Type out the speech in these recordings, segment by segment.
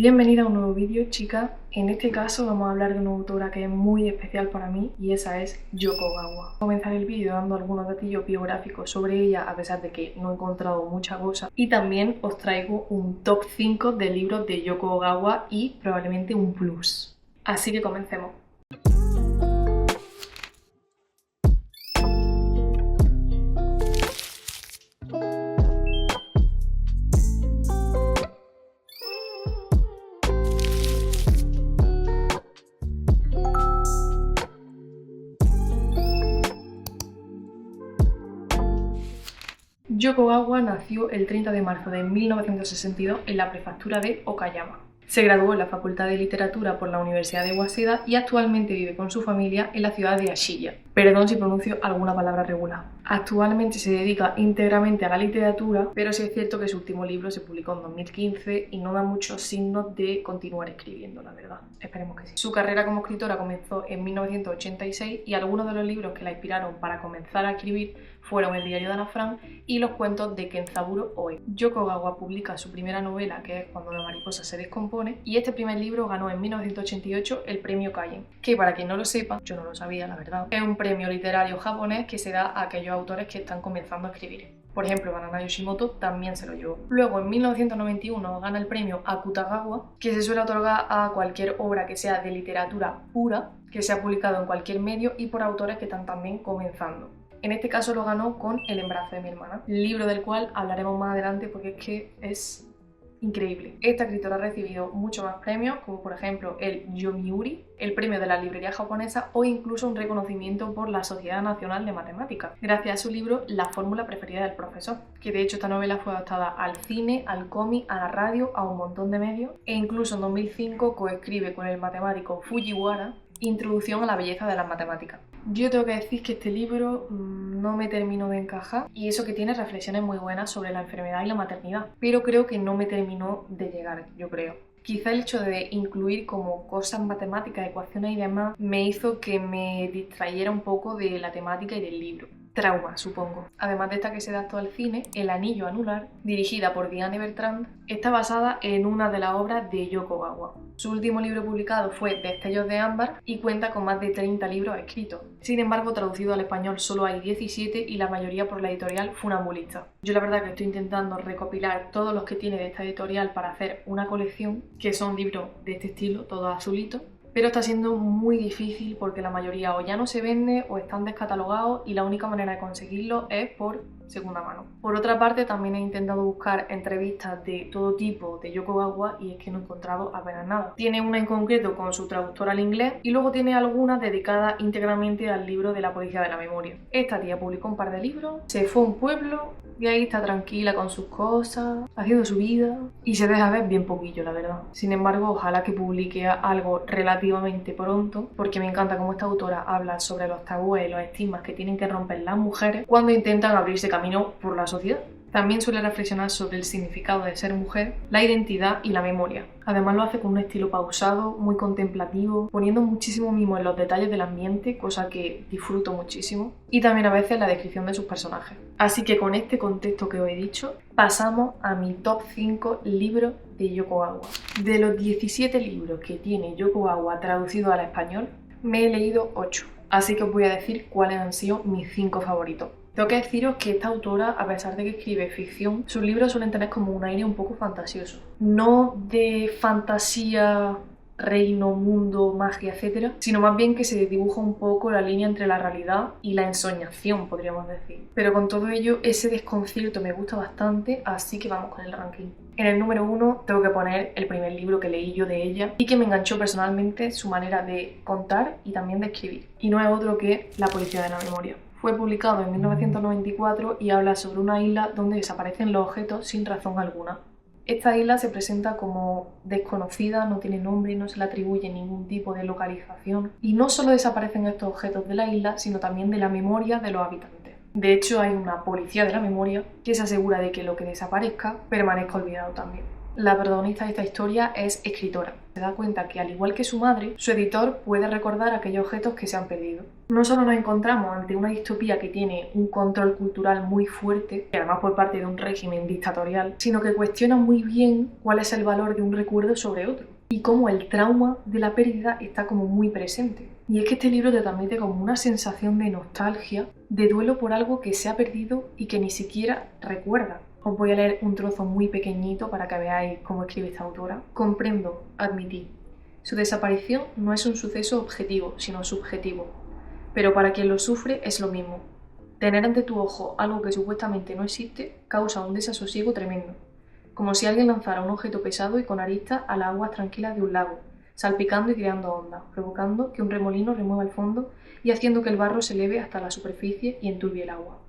Bienvenida a un nuevo vídeo, chicas. En este caso vamos a hablar de una autora que es muy especial para mí y esa es Yoko Ogawa. Comenzaré el vídeo dando algunos datillos biográficos sobre ella, a pesar de que no he encontrado mucha cosa, y también os traigo un top 5 de libros de Yoko Ogawa y probablemente un plus. Así que comencemos. Yoko Ogawa nació el 30 de marzo de 1962 en la prefectura de Okayama. Se graduó en la Facultad de Literatura por la Universidad de Waseda y actualmente vive con su familia en la ciudad de Ashiya. Perdón si pronuncio alguna palabra regular. Actualmente se dedica íntegramente a la literatura, pero sí es cierto que su último libro se publicó en 2015 y no da muchos signos de continuar escribiendo, la verdad. Esperemos que sí. Su carrera como escritora comenzó en 1986 y algunos de los libros que la inspiraron para comenzar a escribir fueron El diario de Ana Frank y los cuentos de Kenzaburo Oe. Yoko Ogawa publica su primera novela, que es Cuando la mariposa se descompone, y este primer libro ganó en 1988 el premio Kallen, que para quien no lo sepa, yo no lo sabía la verdad, es un premio literario japonés que se da a aquellos autores que están comenzando a escribir. Por ejemplo, Banana Yoshimoto también se lo llevó. Luego, en 1991, gana el premio Akutagawa, que se suele otorgar a cualquier obra que sea de literatura pura, que se ha publicado en cualquier medio y por autores que están también comenzando. En este caso lo ganó con El embarazo de mi hermana, libro del cual hablaremos más adelante porque es que es increíble. Esta escritora ha recibido muchos más premios, como por ejemplo el Yomiuri, el premio de la librería japonesa o incluso un reconocimiento por la Sociedad Nacional de Matemáticas, gracias a su libro La fórmula preferida del profesor, que de hecho esta novela fue adaptada al cine, al cómic, a la radio, a un montón de medios e incluso en 2005 coescribe con el matemático Fujiwara Introducción a la belleza de las matemáticas. Yo tengo que decir que este libro no me terminó de encajar y eso que tiene reflexiones muy buenas sobre la enfermedad y la maternidad, pero creo que no me terminó de llegar, yo creo. Quizá el hecho de incluir como cosas matemáticas, ecuaciones y demás me hizo que me distrayera un poco de la temática y del libro. Trauma, supongo. Además de esta que se adaptó al cine, El anillo anular, dirigida por Diane Bertrand, está basada en una de las obras de Yoko Ogawa. Su último libro publicado fue Destellos de ámbar y cuenta con más de 30 libros escritos. Sin embargo, traducido al español solo hay 17 y la mayoría por la editorial Funambulista. Yo la verdad que estoy intentando recopilar todos los que tiene de esta editorial para hacer una colección, que son libros de este estilo, todos azulitos. Pero está siendo muy difícil porque la mayoría o ya no se vende o están descatalogados y la única manera de conseguirlo es por segunda mano. Por otra parte, también he intentado buscar entrevistas de todo tipo de Yoko Ogawa y es que no he encontrado apenas nada. Tiene una en concreto con su traductor al inglés y luego tiene algunas dedicadas íntegramente al libro de la policía de la memoria. Esta tía publicó un par de libros, se fue a un pueblo y ahí está tranquila con sus cosas, haciendo su vida y se deja ver bien poquillo, la verdad. Sin embargo, ojalá que publique algo relativamente pronto porque me encanta cómo esta autora habla sobre los tabúes y los estigmas que tienen que romper las mujeres cuando intentan abrirse camino por la sociedad. También suele reflexionar sobre el significado de ser mujer, la identidad y la memoria. Además lo hace con un estilo pausado, muy contemplativo, poniendo muchísimo mimo en los detalles del ambiente, cosa que disfruto muchísimo, y también a veces en la descripción de sus personajes. Así que con este contexto que os he dicho, pasamos a mi top 5 libros de Yoko Ogawa. De los 17 libros que tiene Yoko Ogawa traducidos al español, me he leído 8, así que os voy a decir cuáles han sido mis 5 favoritos. Tengo que deciros que esta autora, a pesar de que escribe ficción, sus libros suelen tener como un aire un poco fantasioso. No de fantasía, reino, mundo, magia, etc., sino más bien que se dibuja un poco la línea entre la realidad y la ensoñación, podríamos decir. Pero con todo ello, ese desconcierto me gusta bastante, así que vamos con el ranking. En el número 1 tengo que poner el primer libro que leí yo de ella y que me enganchó personalmente su manera de contar y también de escribir. Y no es otro que La policía de la memoria. Fue publicado en 1994 y habla sobre una isla donde desaparecen los objetos sin razón alguna. Esta isla se presenta como desconocida, no tiene nombre, no se le atribuye ningún tipo de localización y no solo desaparecen estos objetos de la isla, sino también de la memoria de los habitantes. De hecho, hay una policía de la memoria que se asegura de que lo que desaparezca permanezca olvidado también. La protagonista de esta historia es escritora. Se da cuenta que, al igual que su madre, su editor puede recordar aquellos objetos que se han perdido. No solo nos encontramos ante una distopía que tiene un control cultural muy fuerte, y además por parte de un régimen dictatorial, sino que cuestiona muy bien cuál es el valor de un recuerdo sobre otro y cómo el trauma de la pérdida está como muy presente. Y es que este libro te transmite como una sensación de nostalgia, de duelo por algo que se ha perdido y que ni siquiera recuerda. Os voy a leer un trozo muy pequeñito para que veáis cómo escribe esta autora. Comprendo, admití. Su desaparición no es un suceso objetivo, sino subjetivo. Pero para quien lo sufre es lo mismo. Tener ante tu ojo algo que supuestamente no existe causa un desasosiego tremendo. Como si alguien lanzara un objeto pesado y con aristas a las aguas tranquilas de un lago, salpicando y creando ondas, provocando que un remolino remueva el fondo y haciendo que el barro se eleve hasta la superficie y enturbie el agua.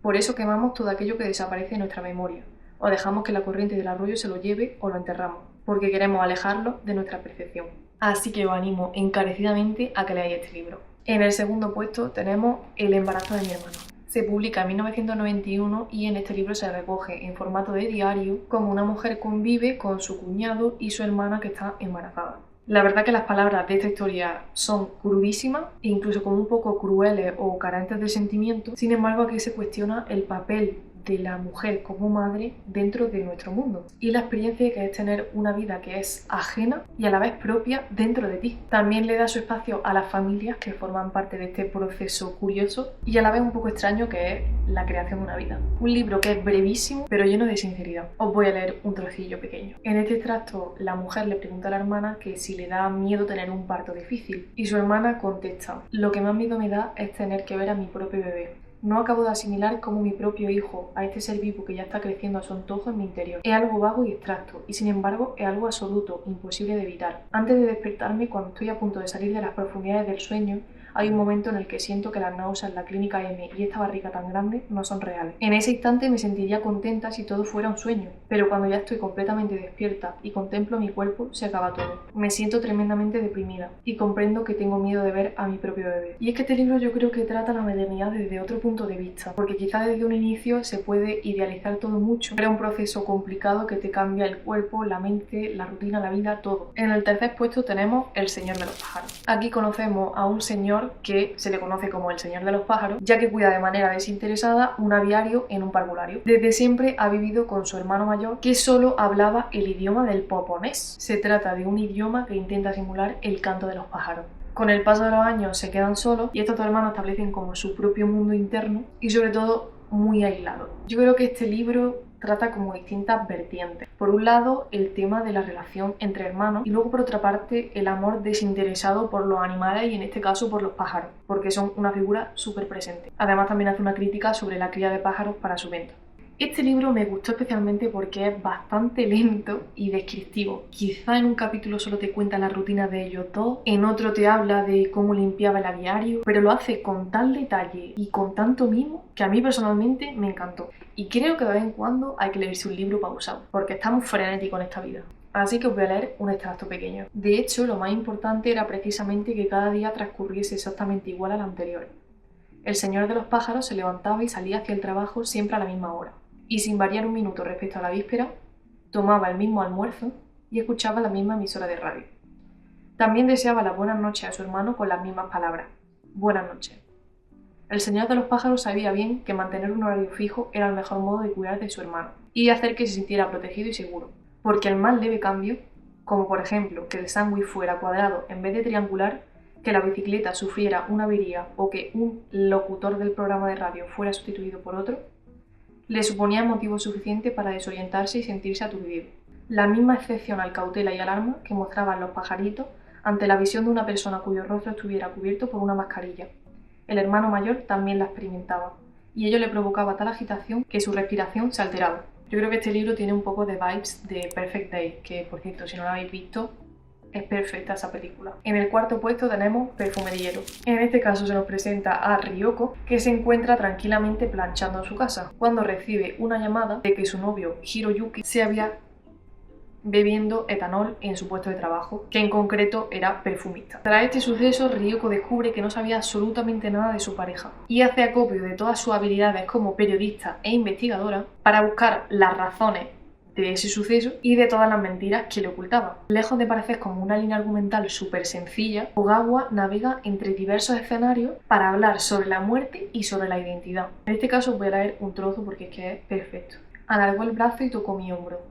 Por eso quemamos todo aquello que desaparece de nuestra memoria, o dejamos que la corriente del arroyo se lo lleve o lo enterramos, porque queremos alejarlo de nuestra percepción. Así que os animo encarecidamente a que leáis este libro. En el segundo puesto tenemos El embarazo de mi hermano. Se publica en 1991 y en este libro se recoge en formato de diario cómo una mujer convive con su cuñado y su hermana que está embarazada. La verdad que las palabras de esta historia son crudísimas e incluso como un poco crueles o carentes de sentimiento. Sin embargo, aquí se cuestiona el papel de la mujer como madre dentro de nuestro mundo y la experiencia que es tener una vida que es ajena y a la vez propia dentro de ti. También le da su espacio a las familias que forman parte de este proceso curioso y a la vez un poco extraño que es la creación de una vida. Un libro que es brevísimo pero lleno de sinceridad. Os voy a leer un trocillo pequeño. En este extracto la mujer le pregunta a la hermana que si le da miedo tener un parto difícil y su hermana contesta: lo que más miedo me da es tener que ver a mi propio bebé. No acabo de asimilar cómo mi propio hijo, a este ser vivo que ya está creciendo a su antojo en mi interior, es algo vago y abstracto, y sin embargo es algo absoluto, imposible de evitar. Antes de despertarme, cuando estoy a punto de salir de las profundidades del sueño, hay un momento en el que siento que las náuseas, la clínica M y esta barriga tan grande no son reales. En ese instante me sentiría contenta si todo fuera un sueño, pero cuando ya estoy completamente despierta y contemplo mi cuerpo, se acaba todo. Me siento tremendamente deprimida y comprendo que tengo miedo de ver a mi propio bebé. Y es que este libro yo creo que trata la maternidad desde otro punto de vista, porque quizás desde un inicio se puede idealizar todo mucho, pero es un proceso complicado que te cambia el cuerpo, la mente, la rutina, la vida, todo. En el tercer puesto tenemos El Señor de los Pájaros. Aquí conocemos a un señor que se le conoce como el Señor de los Pájaros, ya que cuida de manera desinteresada un aviario en un parvulario. Desde siempre ha vivido con su hermano mayor, que solo hablaba el idioma del poponés. Se trata de un idioma que intenta simular el canto de los pájaros. Con el paso de los años se quedan solos y estos dos hermanos establecen como su propio mundo interno y sobre todo muy aislados. Yo creo que este libro trata como distintas vertientes. Por un lado, el tema de la relación entre hermanos y luego por otra parte el amor desinteresado por los animales y en este caso por los pájaros, porque son una figura súper presente. Además también hace una crítica sobre la cría de pájaros para su venta. Este libro me gustó especialmente porque es bastante lento y descriptivo. Quizá en un capítulo solo te cuenta la rutina de ellos dos, en otro te habla de cómo limpiaba el aviario, pero lo hace con tal detalle y con tanto mimo que a mí personalmente me encantó. Y creo que de vez en cuando hay que leerse un libro pausado, porque estamos frenéticos en esta vida. Así que os voy a leer un extracto pequeño. De hecho, lo más importante era precisamente que cada día transcurriese exactamente igual al anterior. El Señor de los Pájaros se levantaba y salía hacia el trabajo siempre a la misma hora. Y sin variar un minuto respecto a la víspera, tomaba el mismo almuerzo y escuchaba la misma emisora de radio. También deseaba las buenas noches a su hermano con las mismas palabras: buenas noches. El Señor de los Pájaros sabía bien que mantener un horario fijo era el mejor modo de cuidar de su hermano y de hacer que se sintiera protegido y seguro, porque el más leve cambio, como por ejemplo que el sándwich fuera cuadrado en vez de triangular, que la bicicleta sufriera una avería o que un locutor del programa de radio fuera sustituido por otro, le suponía motivo suficiente para desorientarse y sentirse aturdido. La misma excepcional cautela y alarma que mostraban los pajaritos ante la visión de una persona cuyo rostro estuviera cubierto por una mascarilla. El hermano mayor también la experimentaba, y ello le provocaba tal agitación que su respiración se alteraba. Yo creo que este libro tiene un poco de vibes de Perfect Day, que por cierto, si no lo habéis visto, es perfecta esa película. En el cuarto puesto tenemos Perfume de hielo. En este caso se nos presenta a Ryoko, que se encuentra tranquilamente planchando en su casa, cuando recibe una llamada de que su novio Hiroyuki se había bebiendo etanol en su puesto de trabajo, que en concreto era perfumista. Tras este suceso, Ryoko descubre que no sabía absolutamente nada de su pareja y hace acopio de todas sus habilidades como periodista e investigadora para buscar las razones de ese suceso y de todas las mentiras que le ocultaba. Lejos de parecer como una línea argumental súper sencilla, Ogawa navega entre diversos escenarios para hablar sobre la muerte y sobre la identidad. En este caso os voy a leer un trozo porque es que es perfecto. Alargó el brazo y tocó mi hombro.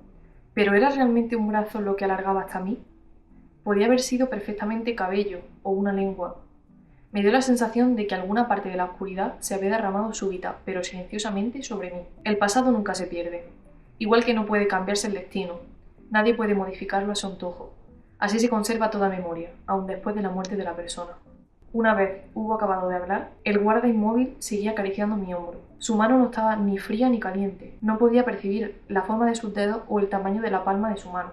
¿Pero era realmente un brazo lo que alargaba hasta mí? Podía haber sido perfectamente cabello o una lengua. Me dio la sensación de que alguna parte de la oscuridad se había derramado súbita, pero silenciosamente sobre mí. El pasado nunca se pierde. Igual que no puede cambiarse el destino. Nadie puede modificarlo a su antojo. Así se conserva toda memoria, aun después de la muerte de la persona. Una vez hubo acabado de hablar, el guarda inmóvil seguía acariciando mi hombro. Su mano no estaba ni fría ni caliente. No podía percibir la forma de sus dedos o el tamaño de la palma de su mano.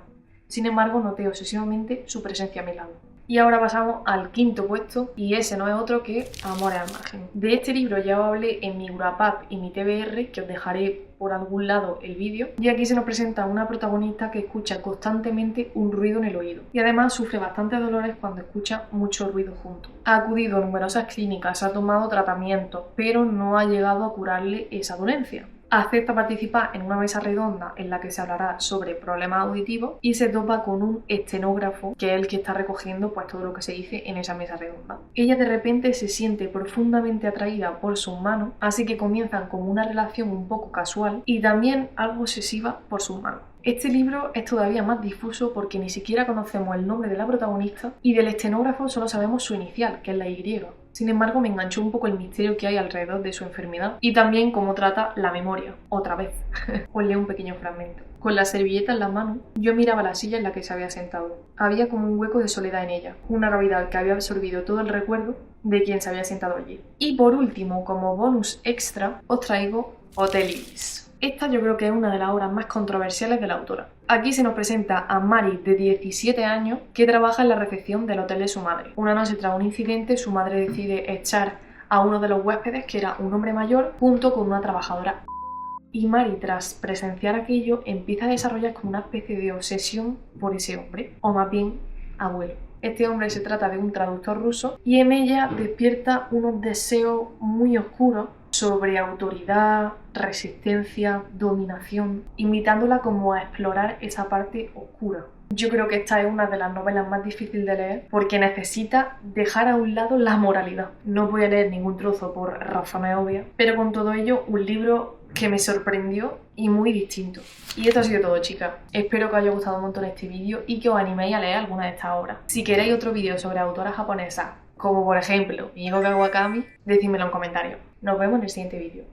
Sin embargo, noté obsesivamente su presencia a mi lado. Y ahora pasamos al quinto puesto, y ese no es otro que Amores al margen. De este libro ya os hablé en mi Wrap-Up y mi TBR, que os dejaré por algún lado el vídeo, y aquí se nos presenta una protagonista que escucha constantemente un ruido en el oído, y además sufre bastantes dolores cuando escucha mucho ruido junto. Ha acudido a numerosas clínicas, ha tomado tratamientos, pero no ha llegado a curarle esa dolencia. Acepta participar en una mesa redonda en la que se hablará sobre problemas auditivos y se topa con un estenógrafo, que es el que está recogiendo pues todo lo que se dice en esa mesa redonda. Ella de repente se siente profundamente atraída por sus manos, así que comienzan como una relación un poco casual y también algo obsesiva por sus manos. Este libro es todavía más difuso porque ni siquiera conocemos el nombre de la protagonista y del estenógrafo solo sabemos su inicial, que es la Y. Sin embargo, me enganchó un poco el misterio que hay alrededor de su enfermedad y también cómo trata la memoria, otra vez. Os leo un pequeño fragmento. Con la servilleta en la mano, yo miraba la silla en la que se había sentado. Había como un hueco de soledad en ella, una cavidad que había absorbido todo el recuerdo de quien se había sentado allí. Y por último, como bonus extra, os traigo Hotel Ibis. Esta yo creo que es una de las obras más controversiales de la autora. Aquí se nos presenta a Mari, de 17 años, que trabaja en la recepción del hotel de su madre. Una noche tras un incidente, su madre decide echar a uno de los huéspedes, que era un hombre mayor, junto con una trabajadora. Y Mari, tras presenciar aquello, empieza a desarrollar como una especie de obsesión por ese hombre, o más bien abuelo. Este hombre se trata de un traductor ruso y en ella despierta unos deseos muy oscuros sobre autoridad, resistencia, dominación, invitándola como a explorar esa parte oscura. Yo creo que esta es una de las novelas más difíciles de leer porque necesita dejar a un lado la moralidad. No voy a leer ningún trozo por razones obvias, pero con todo ello un libro que me sorprendió y muy distinto. Y esto ha sido todo, chicas. Espero que os haya gustado un montón este vídeo y que os animéis a leer alguna de estas obras. Si queréis otro vídeo sobre autoras japonesas, como por ejemplo Mieko Kawakami, decídmelo en comentarios. Nos vemos en el siguiente vídeo.